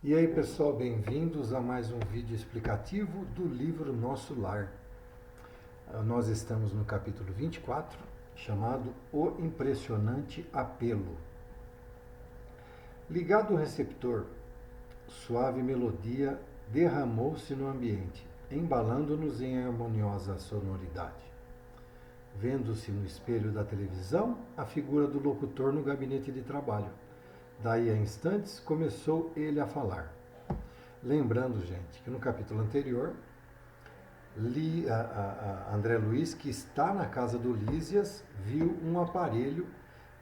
E aí pessoal, bem-vindos a mais um vídeo explicativo do livro Nosso Lar. Nós estamos no capítulo 24, chamado O Impressionante Apelo. Ligado ao receptor, suave melodia derramou-se no ambiente, embalando-nos em harmoniosa sonoridade. Vendo-se no espelho da televisão a figura do locutor no gabinete de trabalho. Daí a instantes começou ele a falar. Lembrando, gente, que no capítulo anterior, André Luiz, que está na casa do Lísias, viu um aparelho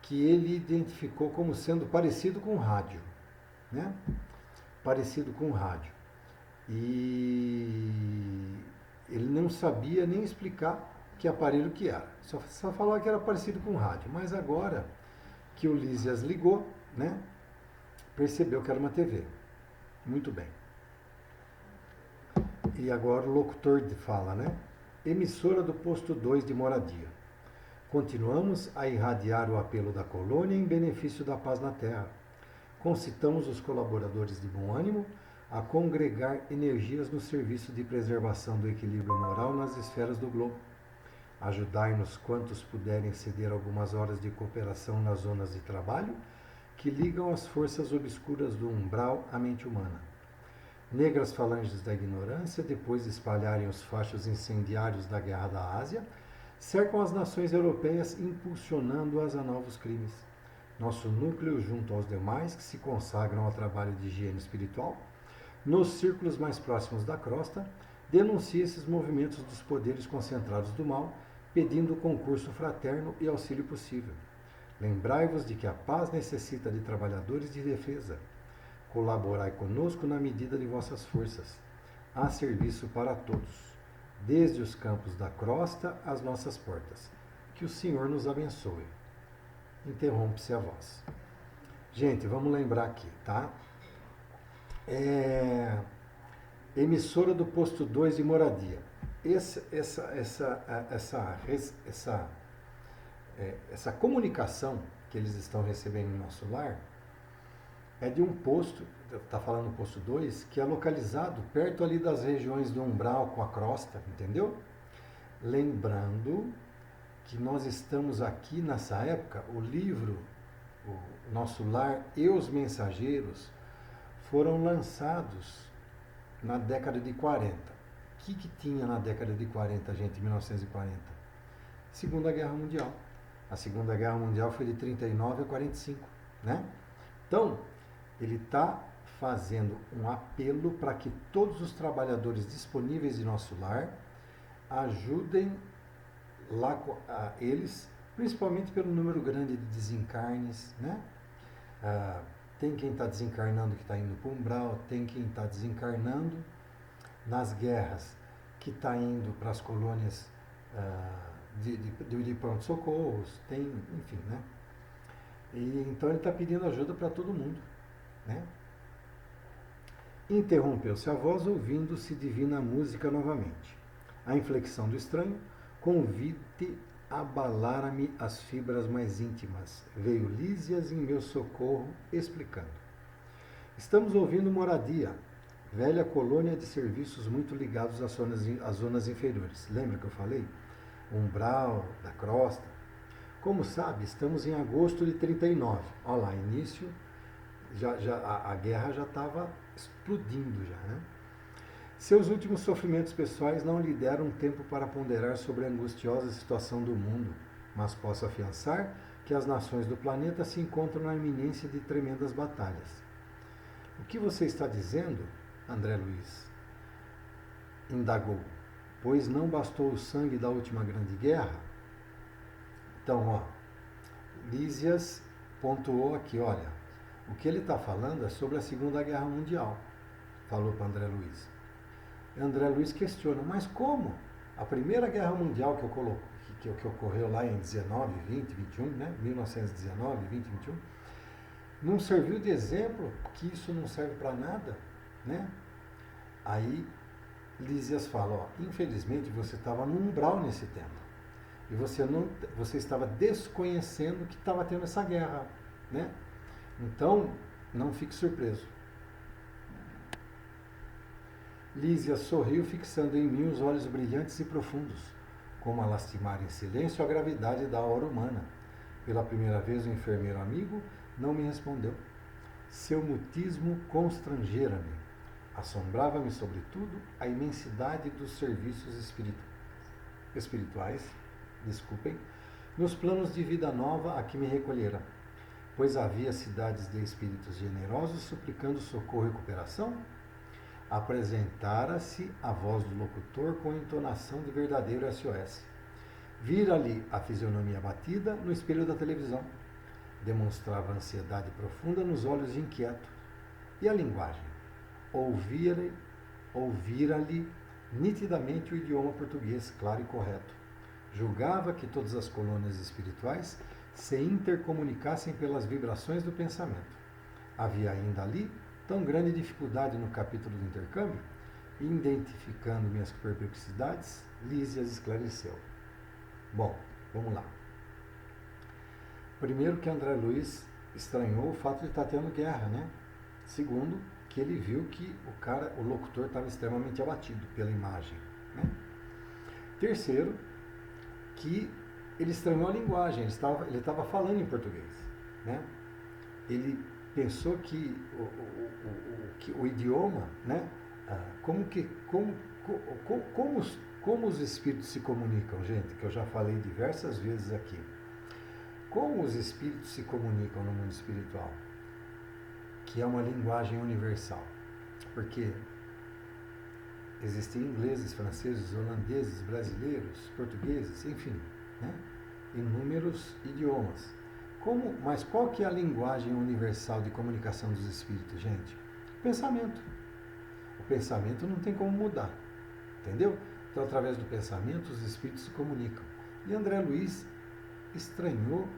que ele identificou como sendo parecido com rádio, né? Parecido com rádio. E ele não sabia nem explicar que aparelho que era. Só falou que era parecido com rádio. Mas agora que o Lísias ligou, né? Percebeu que era uma TV. Muito bem. E agora o locutor fala, né? Emissora do posto 2 de Moradia. Continuamos a irradiar o apelo da colônia em benefício da paz na Terra. Concitamos os colaboradores de bom ânimo a congregar energias no serviço de preservação do equilíbrio moral nas esferas do globo. Ajudai-nos quantos puderem ceder algumas horas de cooperação nas zonas de trabalho que ligam as forças obscuras do umbral à mente humana. Negras falanges da ignorância, depois de espalharem os fachos incendiários da Guerra da Ásia, cercam as nações europeias, impulsionando-as a novos crimes. Nosso núcleo, junto aos demais que se consagram ao trabalho de higiene espiritual, nos círculos mais próximos da crosta, denuncia esses movimentos dos poderes concentrados do mal, pedindo concurso fraterno e auxílio possível. Lembrai-vos de que a paz necessita de trabalhadores de defesa. Colaborai conosco na medida de vossas forças. Há serviço para todos, desde os campos da crosta às nossas portas. Que o Senhor nos abençoe. Interrompe-se a voz. Gente, vamos lembrar aqui, tá? Emissora do posto 2 de Moradia. Essa comunicação que eles estão recebendo no nosso lar é de um posto, está falando posto 2, que é localizado perto ali das regiões do umbral com a crosta, entendeu? Lembrando que nós estamos aqui nessa época, o livro, o Nosso Lar e os Mensageiros foram lançados na década de 40. O que tinha na década de 40, gente, 1940? Segunda Guerra Mundial. A Segunda Guerra Mundial foi de 39 a 45, né? Então, ele está fazendo um apelo para que todos os trabalhadores disponíveis de nosso lar ajudem lá eles, principalmente pelo número grande de desencarnes, né? Tem quem está desencarnando que está indo para o umbral, tem quem está desencarnando nas guerras que está indo para as colônias de pronto-socorros, tem, enfim, né? E então ele está pedindo ajuda para todo mundo, né? Interrompeu-se a voz, ouvindo-se divina música novamente. A inflexão do estranho convite abalara-me as fibras mais íntimas. Veio Lísias em meu socorro, explicando. Estamos ouvindo Moradia, velha colônia de serviços muito ligados às zonas inferiores. Lembra que eu falei? Umbral, da crosta. Como sabe, estamos em agosto de 39. Olha lá, início, a guerra já estava explodindo já, né? Seus últimos sofrimentos pessoais não lhe deram tempo para ponderar sobre a angustiosa situação do mundo, mas posso afiançar que as nações do planeta se encontram na iminência de tremendas batalhas. O que você está dizendo, André Luiz? Indagou. Pois não bastou o sangue da última grande guerra? Então, ó, Lísias pontuou aqui, olha, o que ele está falando é sobre a Segunda Guerra Mundial, falou para André Luiz. André Luiz questiona, mas como? A Primeira Guerra Mundial que ocorreu lá em 19, 20, 21, né? 1919, 20, 21, não serviu de exemplo que isso não serve para nada, né? Aí Lísias fala, ó, infelizmente você estava no umbral nesse tempo e você estava desconhecendo que estava tendo essa guerra, né? Então não fique surpreso. Lísia sorriu, fixando em mim os olhos brilhantes e profundos, como a lastimar em silêncio a gravidade da hora humana. Pela primeira vez, o enfermeiro amigo não me respondeu. Seu mutismo constrangera-me. Assombrava-me, sobretudo, a imensidade dos serviços espirituais, nos planos de vida nova a que me recolhera, pois havia cidades de espíritos generosos suplicando socorro e recuperação. Apresentara-se a voz do locutor com entonação de verdadeiro SOS. Vira-lhe a fisionomia abatida no espelho da televisão. Demonstrava ansiedade profunda nos olhos inquietos. E a linguagem? Ouvira-lhe nitidamente o idioma português, claro e correto. Julgava que todas as colônias espirituais se intercomunicassem pelas vibrações do pensamento. Havia ainda ali tão grande dificuldade no capítulo do intercâmbio? Identificando minhas perplexidades, Lísia esclareceu. Bom, vamos lá. Primeiro que André Luiz estranhou o fato de estar tendo guerra, né? Segundo, que ele viu que o locutor estava extremamente abatido pela imagem, né? Terceiro, que ele estranhou a linguagem, ele estava falando em português, né? Ele pensou que o idioma, né? Como os espíritos se comunicam, gente, que eu já falei diversas vezes aqui. Como os espíritos se comunicam no mundo espiritual? Que é uma linguagem universal. Porque existem ingleses, franceses, holandeses, brasileiros, portugueses, enfim, né? Inúmeros idiomas. Mas qual que é a linguagem universal de comunicação dos espíritos, gente? Pensamento. O pensamento não tem como mudar, entendeu? Então, através do pensamento, os espíritos se comunicam. E André Luiz estranhou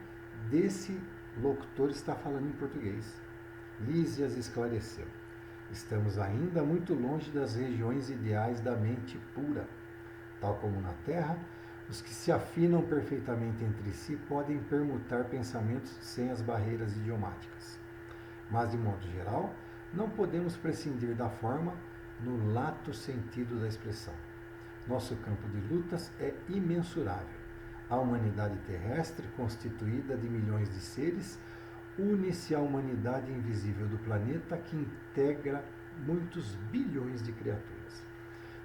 desse locutor estar falando em português. Lísias esclareceu. Estamos ainda muito longe das regiões ideais da mente pura. Tal como na Terra, os que se afinam perfeitamente entre si podem permutar pensamentos sem as barreiras idiomáticas. Mas, de modo geral, não podemos prescindir da forma no lato sentido da expressão. Nosso campo de lutas é imensurável. A humanidade terrestre, constituída de milhões de seres, une-se à humanidade invisível do planeta que integra muitos bilhões de criaturas.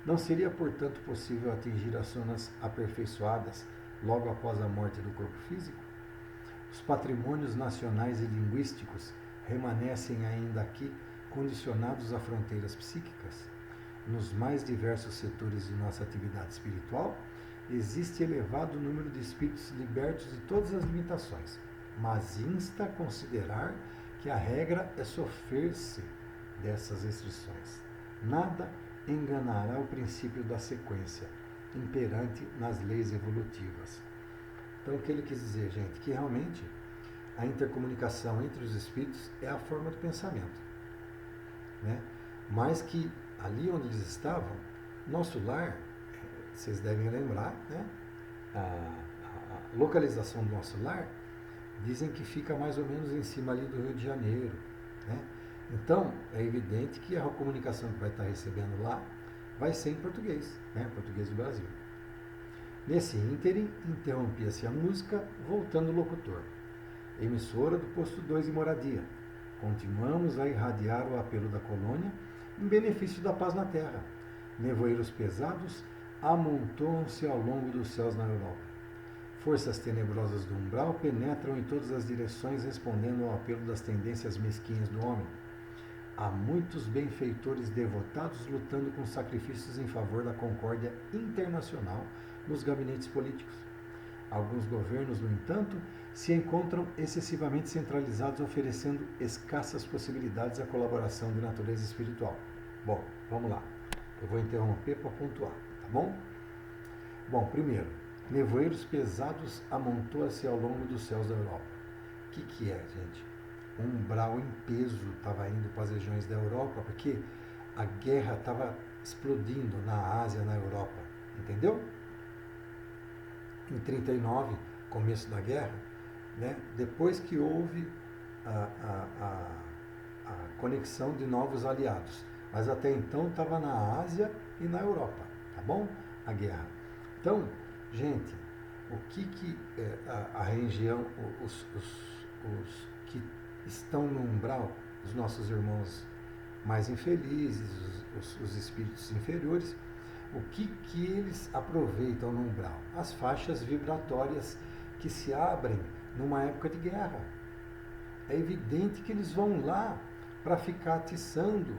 Não seria, portanto, possível atingir as zonas aperfeiçoadas logo após a morte do corpo físico? Os patrimônios nacionais e linguísticos remanescem ainda aqui condicionados a fronteiras psíquicas? Nos mais diversos setores de nossa atividade espiritual, existe elevado número de espíritos libertos de todas as limitações, mas insta a considerar que a regra é sofrer-se dessas restrições. Nada enganará o princípio da sequência, imperante nas leis evolutivas. Então, o que ele quis dizer, gente? Que realmente a intercomunicação entre os espíritos é a forma do pensamento, né? Mas que ali onde eles estavam, nosso lar, vocês devem lembrar, né? A localização do nosso lar, dizem que fica mais ou menos em cima ali do Rio de Janeiro, né? Então, é evidente que a comunicação que vai estar recebendo lá vai ser em português, né? Português do Brasil. Nesse ínterim, interrompia-se a música, voltando o locutor. Emissora do posto 2 de moradia. Continuamos a irradiar o apelo da colônia em benefício da paz na Terra. Nevoeiros pesados amontoam-se ao longo dos céus na Europa. Forças tenebrosas do umbral penetram em todas as direções, respondendo ao apelo das tendências mesquinhas do homem. Há muitos benfeitores devotados lutando com sacrifícios em favor da concórdia internacional nos gabinetes políticos. Alguns governos, no entanto, se encontram excessivamente centralizados, oferecendo escassas possibilidades à colaboração de natureza espiritual. Bom, vamos lá. Eu vou interromper para pontuar, tá bom? Bom, primeiro, nevoeiros pesados amontoam-se ao longo dos céus da Europa. O que é, gente? Um umbral em peso estava indo para as regiões da Europa, porque a guerra estava explodindo na Ásia, na Europa, entendeu? Em 39, começo da guerra, né? Depois que houve a conexão de novos aliados. Mas até então estava na Ásia e na Europa, tá bom? A guerra. Então, gente, o que a região, os que estão no umbral, os nossos irmãos mais infelizes, os espíritos inferiores, o que eles aproveitam no umbral? As faixas vibratórias que se abrem numa época de guerra. É evidente que eles vão lá para ficar atiçando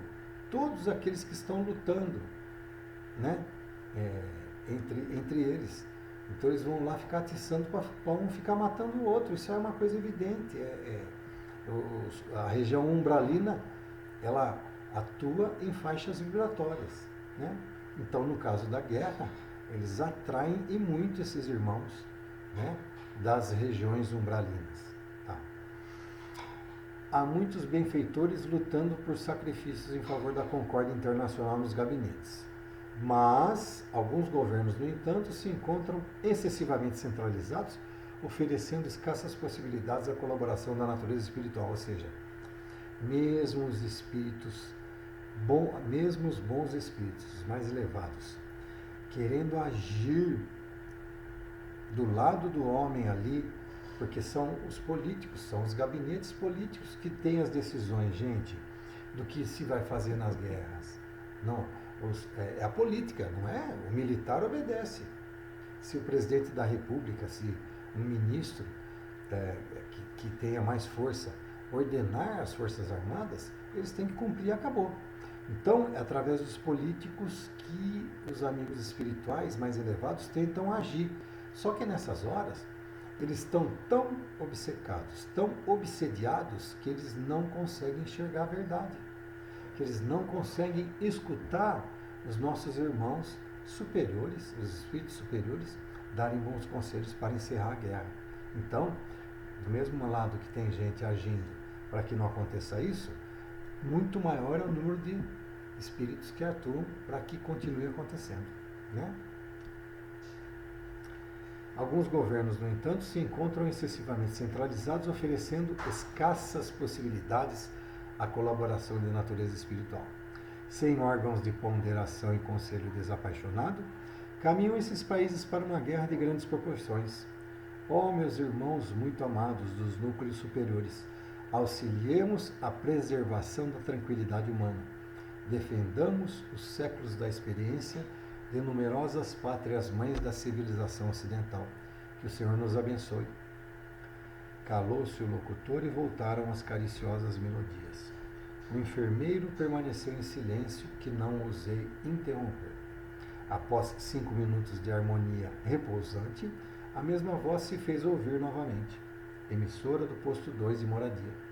todos aqueles que estão lutando, né? Entre eles. Então eles vão lá ficar atiçando para um ficar matando o outro. Isso é uma coisa evidente. A região umbralina, ela atua em faixas vibratórias, né? Então, no caso da guerra, eles atraem e muito esses irmãos, né, das regiões umbralinas. Tá? Há muitos benfeitores lutando por sacrifícios em favor da concórdia internacional nos gabinetes. Mas alguns governos, no entanto, se encontram excessivamente centralizados, oferecendo escassas possibilidades à colaboração da natureza espiritual, ou seja, mesmo os espíritos, mesmo os bons espíritos, os mais elevados, querendo agir do lado do homem ali, porque são os políticos, são os gabinetes políticos que têm as decisões, gente, do que se vai fazer nas guerras. Não, é a política, não é? O militar obedece. Se o presidente da República, se um ministro que tenha mais força ordenar as Forças Armadas, eles têm que cumprir e acabou. Então, é através dos políticos que os amigos espirituais mais elevados tentam agir. Só que nessas horas, eles estão tão obcecados, tão obsediados, que eles não conseguem enxergar a verdade. Que eles não conseguem escutar os nossos irmãos superiores, os espíritos superiores, darem bons conselhos para encerrar a guerra. Então, do mesmo lado que tem gente agindo para que não aconteça isso, muito maior é o número de espíritos que atuam para que continue acontecendo, né? Alguns governos, no entanto, se encontram excessivamente centralizados, oferecendo escassas possibilidades à colaboração de natureza espiritual. Sem órgãos de ponderação e conselho desapaixonado, caminham esses países para uma guerra de grandes proporções. Ó, meus irmãos muito amados dos núcleos superiores, auxiliemos a preservação da tranquilidade humana. Defendamos os séculos da experiência de numerosas pátrias-mães da civilização ocidental. Que o Senhor nos abençoe. Calou-se o locutor e voltaram as cariciosas melodias. O enfermeiro permaneceu em silêncio, que não ousei interromper. Após 5 minutos de harmonia repousante, a mesma voz se fez ouvir novamente, emissora do posto 2 de moradia.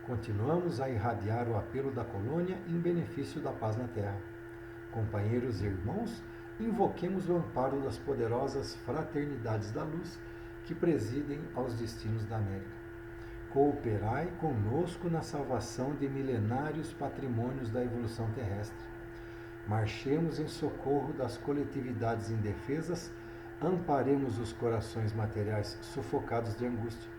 Continuamos a irradiar o apelo da colônia em benefício da paz na terra. Companheiros e irmãos, invoquemos o amparo das poderosas fraternidades da luz que presidem aos destinos da América. Cooperai conosco na salvação de milenários patrimônios da evolução terrestre. Marchemos em socorro das coletividades indefesas, amparemos os corações materiais sufocados de angústia.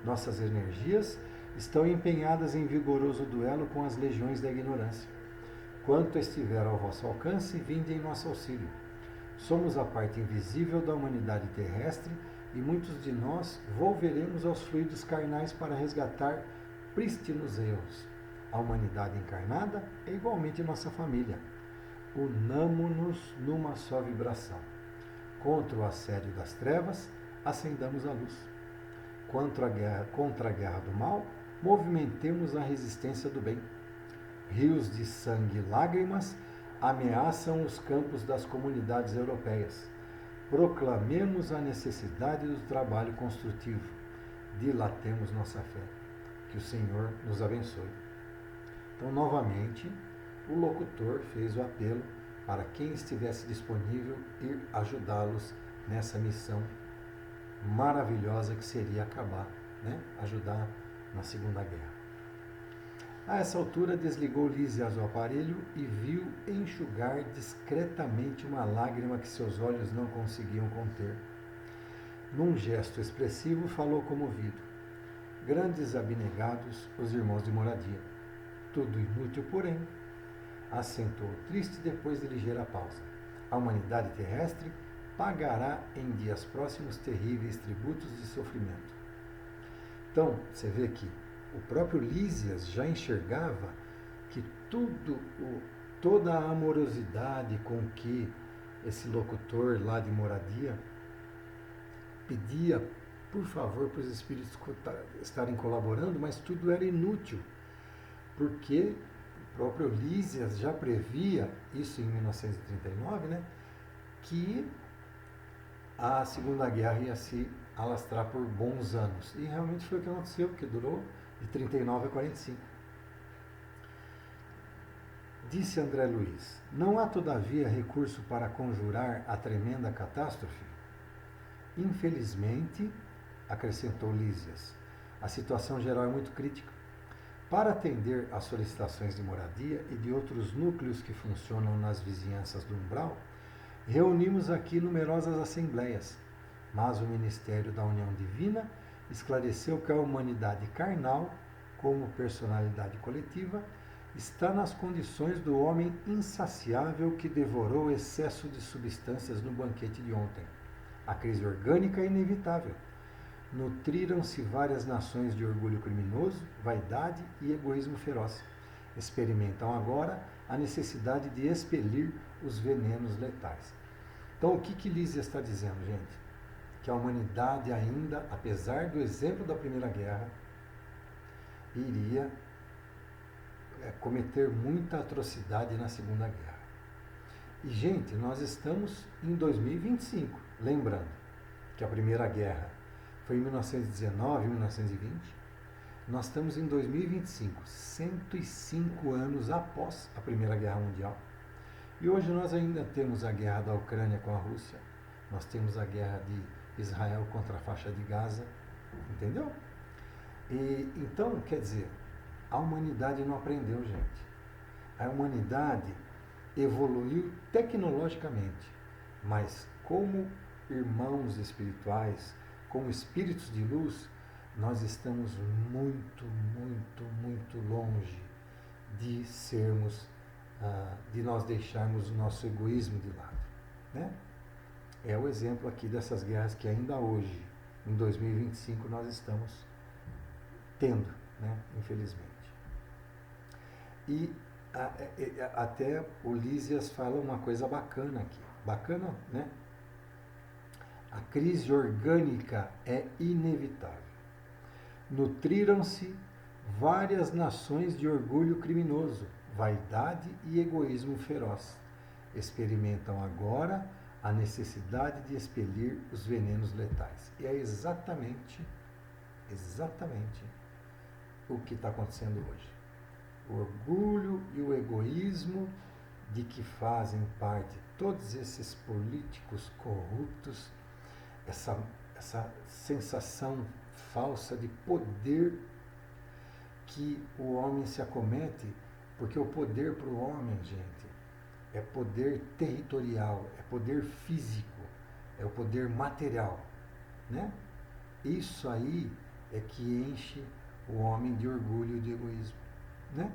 Nossas energias estão empenhadas em vigoroso duelo com as legiões da ignorância. Quanto estiver ao vosso alcance, vinde em nosso auxílio. Somos a parte invisível da humanidade terrestre e muitos de nós volveremos aos fluidos carnais para resgatar prístinos erros. A humanidade encarnada é igualmente nossa família. Unamo-nos numa só vibração. Contra o assédio das trevas, acendamos a luz. Contra a guerra do mal, movimentemos a resistência do bem. Rios de sangue e lágrimas ameaçam os campos das comunidades europeias. Proclamemos a necessidade do trabalho construtivo. Dilatemos nossa fé. Que o Senhor nos abençoe. Então, novamente, o locutor fez o apelo para quem estivesse disponível ir ajudá-los nessa missão maravilhosa que seria acabar, né? Ajudar na Segunda Guerra. A essa altura, desligou Lísias o aparelho e viu enxugar discretamente uma lágrima que seus olhos não conseguiam conter. Num gesto expressivo, falou comovido. Grandes abnegados, os irmãos de moradia. Tudo inútil, porém. Acentuou triste depois de ligeira pausa. A humanidade terrestre pagará em dias próximos terríveis tributos de sofrimento. Então, você vê que o próprio Lísias já enxergava que toda a amorosidade com que esse locutor lá de Moradia pedia, por favor, para os espíritos estarem colaborando, mas tudo era inútil, porque o próprio Lísias já previa isso em 1939, né, que a Segunda Guerra ia se alastrar por bons anos. E realmente foi o que aconteceu, porque durou de 39 a 45. Disse André Luiz: não há todavia recurso para conjurar a tremenda catástrofe? Infelizmente, acrescentou Lísias, a situação geral é muito crítica. Para atender às solicitações de moradia e de outros núcleos que funcionam nas vizinhanças do umbral, reunimos aqui numerosas assembleias, mas o Ministério da União Divina esclareceu que a humanidade carnal, como personalidade coletiva, está nas condições do homem insaciável que devorou o excesso de substâncias no banquete de ontem. A crise orgânica é inevitável. Nutriram-se várias nações de orgulho criminoso, vaidade e egoísmo feroz. Experimentam agora a necessidade de expelir os venenos letais. Então, o que Lísias está dizendo, gente? Que a humanidade ainda, apesar do exemplo da Primeira Guerra, iria cometer muita atrocidade na Segunda Guerra. E, gente, nós estamos em 2025, lembrando que a Primeira Guerra foi em 1919, 1920. Nós estamos em 2025, 105 anos após a Primeira Guerra Mundial. E hoje nós ainda temos a guerra da Ucrânia com a Rússia, nós temos a guerra de Israel contra a faixa de Gaza, entendeu? E, então, quer dizer, a humanidade não aprendeu, gente. A humanidade evoluiu tecnologicamente, mas como irmãos espirituais, como espíritos de luz, nós estamos muito, muito, muito longe de sermos, de nós deixarmos o nosso egoísmo de lado, né? É o exemplo aqui dessas guerras que ainda hoje, em 2025, nós estamos tendo, né? Infelizmente. E até o Lísias fala uma coisa bacana aqui. Bacana, né? A crise orgânica é inevitável. Nutriram-se várias nações de orgulho criminoso, vaidade e egoísmo feroz. Experimentam agora a necessidade de expelir os venenos letais. E é exatamente o que está acontecendo hoje. O orgulho e o egoísmo de que fazem parte todos esses políticos corruptos, essa sensação falsa de poder que o homem se acomete, porque o poder para o homem, gente, é poder territorial, é poder físico, é o poder material, né? Isso aí é que enche o homem de orgulho e de egoísmo, né?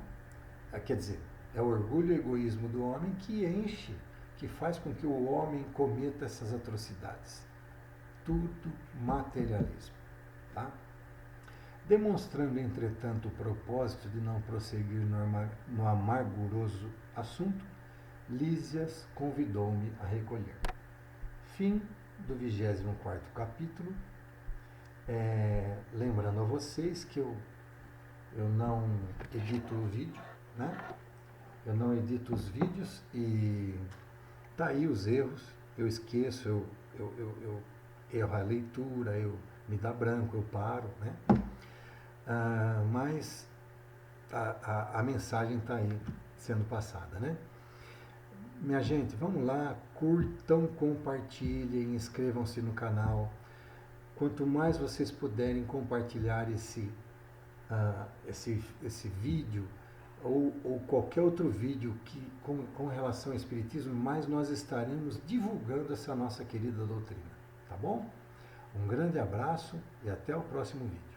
Quer dizer, é o orgulho e o egoísmo do homem que enche, que faz com que o homem cometa essas atrocidades. Tudo materialismo, tá? Demonstrando, entretanto, o propósito de não prosseguir no amarguroso assunto, Lísias convidou-me a recolher. Fim do 24º capítulo. Lembrando a vocês que eu não edito o vídeo, né? Eu não edito os vídeos e tá aí os erros, eu esqueço, eu erro a leitura, me dá branco, eu paro, né? Mas a mensagem está aí sendo passada, né? Minha gente, vamos lá, curtam, compartilhem, inscrevam-se no canal. Quanto mais vocês puderem compartilhar esse vídeo ou qualquer outro vídeo com relação ao Espiritismo, mais nós estaremos divulgando essa nossa querida doutrina, tá bom? Um grande abraço e até o próximo vídeo.